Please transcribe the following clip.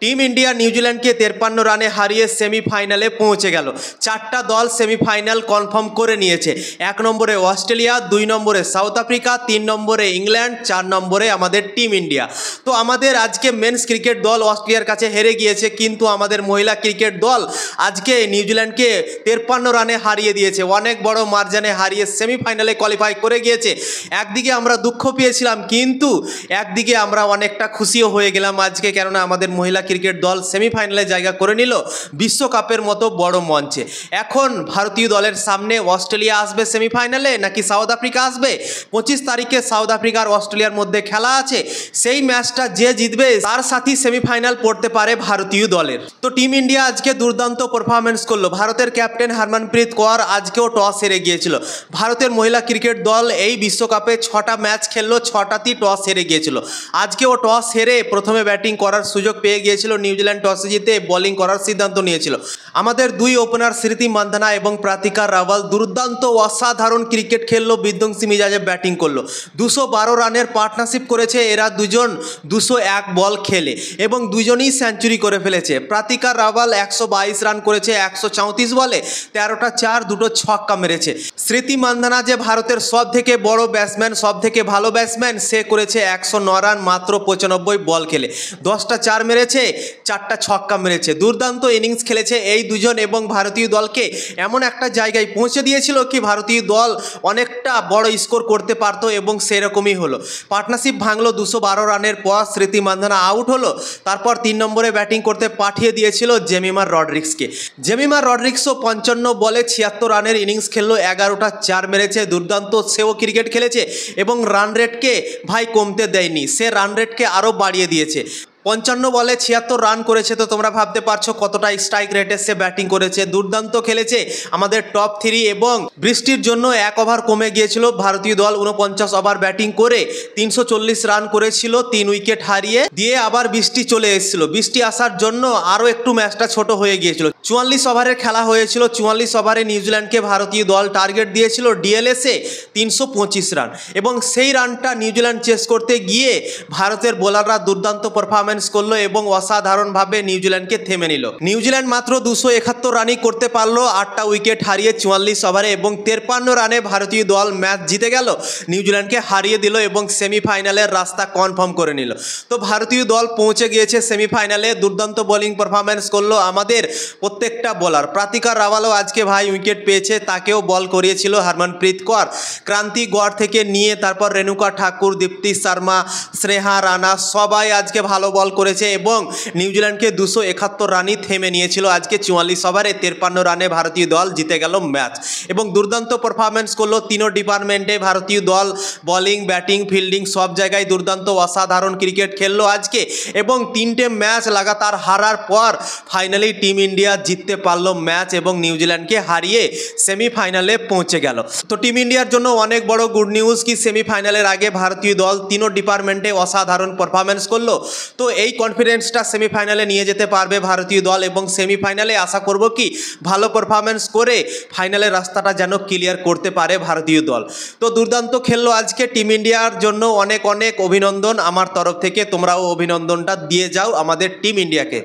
Team India নিউজিল্যান্ডকে 53 রানে হারিয়ে সেমিফাইনালে পৌঁছে গেল। চারটা দল সেমিফাইনাল কনফার্ম করে নিয়েছে। 1 নম্বরে অস্ট্রেলিয়া, 2 নম্বরে সাউথ আফ্রিকা, 3 নম্বরে ইংল্যান্ড, 4 নম্বরে আমাদের টিম ইন্ডিয়া। তো আমাদের আজকে মেন্স ক্রিকেট দল অস্ট্রেলিয়ার কাছে হেরে গিয়েছে, কিন্তু আমাদের মহিলা ক্রিকেট দল আজকে নিউজিল্যান্ডকে 53 রানে হারিয়ে দিয়েছে। অনেক বড় মার্জানে হারিয়ে সেমিফাইনালে কোয়ালিফাই করে গিয়েছে। একদিকে আমরা দুঃখ পেয়েছিলাম, কিন্তু একদিকে আমরা অনেকটা খুশিও হয়ে গেলাম আজকে, কেননা আমাদের মহিলা ক্রিকেট দল সেমিফাইনালে জায়গা করে নিল বিশ্বকাপের মতো বড় মঞ্চে। এখন ভারতীয় দলের সামনে অস্ট্রেলিয়া আসবে সেমিফাইনালে নাকি সাউথ আফ্রিকা আসবে। 25 তারিখে সাউথ আফ্রিকা আর অস্ট্রেলিয়ার মধ্যে খেলা আছে। সেই ম্যাচটা যে জিতবে তার সাথী সেমিফাইনাল পড়তে পারে ভারতীয় দলের। তো টিম ইন্ডিয়া আজকে দুর্দান্ত পারফরমেন্স করলো। ভারতের ক্যাপ্টেন হরমনপ্রীত কৌর আজকেও টস হেরে গিয়েছিল। ভারতের মহিলা ক্রিকেট দল এই বিশ্বকাপে 6টা ম্যাচ খেললো, 6টাতেই টস হেরে গিয়েছিল। আজকেও টস হেরে প্রথমে ব্যাটিং করার সুযোগ পেয়ে গিয়েছিল। নিউজিল্যান্ড টসে জিতে বোলিং করার সিদ্ধান্ত নিয়েছিল। আমাদের দুই ওপেনার স্মৃতি মান্ধানা এবং প্রাতিকা রাওয়াল দুর্দান্ত অসাধারণ ক্রিকেট খেললো, বিধ্বংসী মিজাজে ব্যাটিং করলো। 212 রানের পার্টনারশিপ করেছে এরা দুজন 201 বল খেলে, এবং দুজনই সেঞ্চুরি করে ফেলেছে। প্রাতিকা রাওয়াল 122 রান করেছে 134 বলে, 13টা 4, 2টো ছক্কা মেরেছে। স্মৃতি মান্ধানা যে ভারতের সব থেকে বড় ব্যাটসম্যান, সব থেকে ভালো ব্যাটসম্যান, সে করেছে 109 রান মাত্র 95 বল খেলে, 10টা 4 মেরেছে, 4টা ছক্কা মেরেছে। দুর্দান্ত ইনিংস খেলেছে এই দুজন, এবং ভারতীয় দলকে এমন একটা জায়গায় পৌঁছে দিয়েছিল কি ভারতীয় দল অনেকটা বড় স্কোর করতে পারতো, এবং সেরকমই হলো। পার্টনারশিপ ভাঙলো 212 রানের পর স্মৃতি মান্ধানা আউট হলো। তারপর 3 নম্বরে ব্যাটিং করতে পাঠিয়ে দিয়েছিল জেমিমা রড্রিক্সকে। জেমিমা রড্রিক্সও 55 বলে 76 রানের ইনিংস খেললো, 11টা 4 মেরেছে। দুর্দান্ত সেও ক্রিকেট খেলেছে, এবং রান রেটকে ভাই কমতে দেয়নি, সে রান রেটকে আরও বাড়িয়ে দিয়েছে। 55 বলে 76 রান করেছে। তো তোমরা ভাবতে পারছো কতটা স্ট্রাইক রেটে সে ব্যাটিং করেছে। দুর্দান্ত খেলেছে আমাদের টপ 3, এবং বৃষ্টির জন্য 1 ওভার কমে গিয়েছিল। ভারতীয় দল 49 ওভার ব্যাটিং করে 340 রান করেছিল, 3 উইকেট হারিয়ে দিয়ে। আবার বৃষ্টি চলে এসেছিল, বৃষ্টি আসার জন্য আরও একটু ম্যাচটা ছোট হয়ে গিয়েছিল। 44 ওভারের খেলা হয়েছিল। 44 ওভারে নিউজিল্যান্ডকে ভারতীয় দল টার্গেট দিয়েছিল ডিএলএসে 325 রান, এবং সেই রানটা নিউজিল্যান্ড চেস করতে গিয়ে ভারতের বোলাররা দুর্দান্ত পারফরমেন্স করলো, এবং অসাধারণভাবে নিউজিল্যান্ডকে থেমে নিল। নিউজিল্যান্ড মাত্র 271 রানই করতে পারলো 8টা উইকেট হারিয়ে 44 ওভারে, এবং 53 রানে ভারতীয় দল ম্যাচ জিতে গেল, নিউজিল্যান্ডকে হারিয়ে দিল, এবং সেমিফাইনালের রাস্তা কনফার্ম করে নিল। তো ভারতীয় দল পৌঁছে গিয়েছে সেমিফাইনালে। দুর্দান্ত বোলিং পারফরমেন্স করলো আমাদের প্রত্যেকটা বোলার। প্রাতিকা রাওয়ালও আজকে ভাই উইকেট পেয়েছে, তাকেও বল করিয়েছিল হরমনপ্রীত কৌর। ক্রান্তি গড় থেকে নিয়ে তারপর রেণুকা ঠাকুর, দীপ্তি শর্মা, স্নেহা রানা সবাই আজকে ভালো বল করেছে, এবং নিউজিল্যান্ডকে 271 রানই থেমে নিয়েছিল। আজকে 44 ওভারে 53 রানে ভারতীয় দল জিতে গেল ম্যাচ, এবং দুর্দান্ত পারফরমেন্স করলো তিনও ডিপার্টমেন্টে ভারতীয় দল। বোলিং, ব্যাটিং, ফিল্ডিং সব জায়গায় দুর্দান্ত অসাধারণ ক্রিকেট খেললো আজকে, এবং 3টে ম্যাচ লাগাতার হারার পর ফাইনালি টিম ইন্ডিয়া জিততে পারলো ম্যাচ, এবং নিউজিল্যান্ডকে হারিয়ে সেমিফাইনালে পৌঁছে গেল। তো টিম ইন্ডিয়ার জন্য অনেক বড় গুড নিউজ কি সেমিফাইনালের আগে ভারতীয় দল তিনও ডিপার্টমেন্টে অসাধারণ পারফরমেন্স করলো। তো এই কনফিডেন্সটা সেমিফাইনালে নিয়ে যেতে পারবে ভারতীয় দল, এবং সেমিফাইনালে আশা করব কি ভালো পারফরমেন্স করে ফাইনালের রাস্তাটা যেন ক্লিয়ার করতে পারে ভারতীয় দল। তো দুর্দান্ত খেললো আজকে টিম ইন্ডিয়ার জন্য অনেক অনেক অভিনন্দন আমার তরফ থেকে। তোমরাও অভিনন্দনটা দিয়ে যাও আমাদের টিম ইন্ডিয়াকে।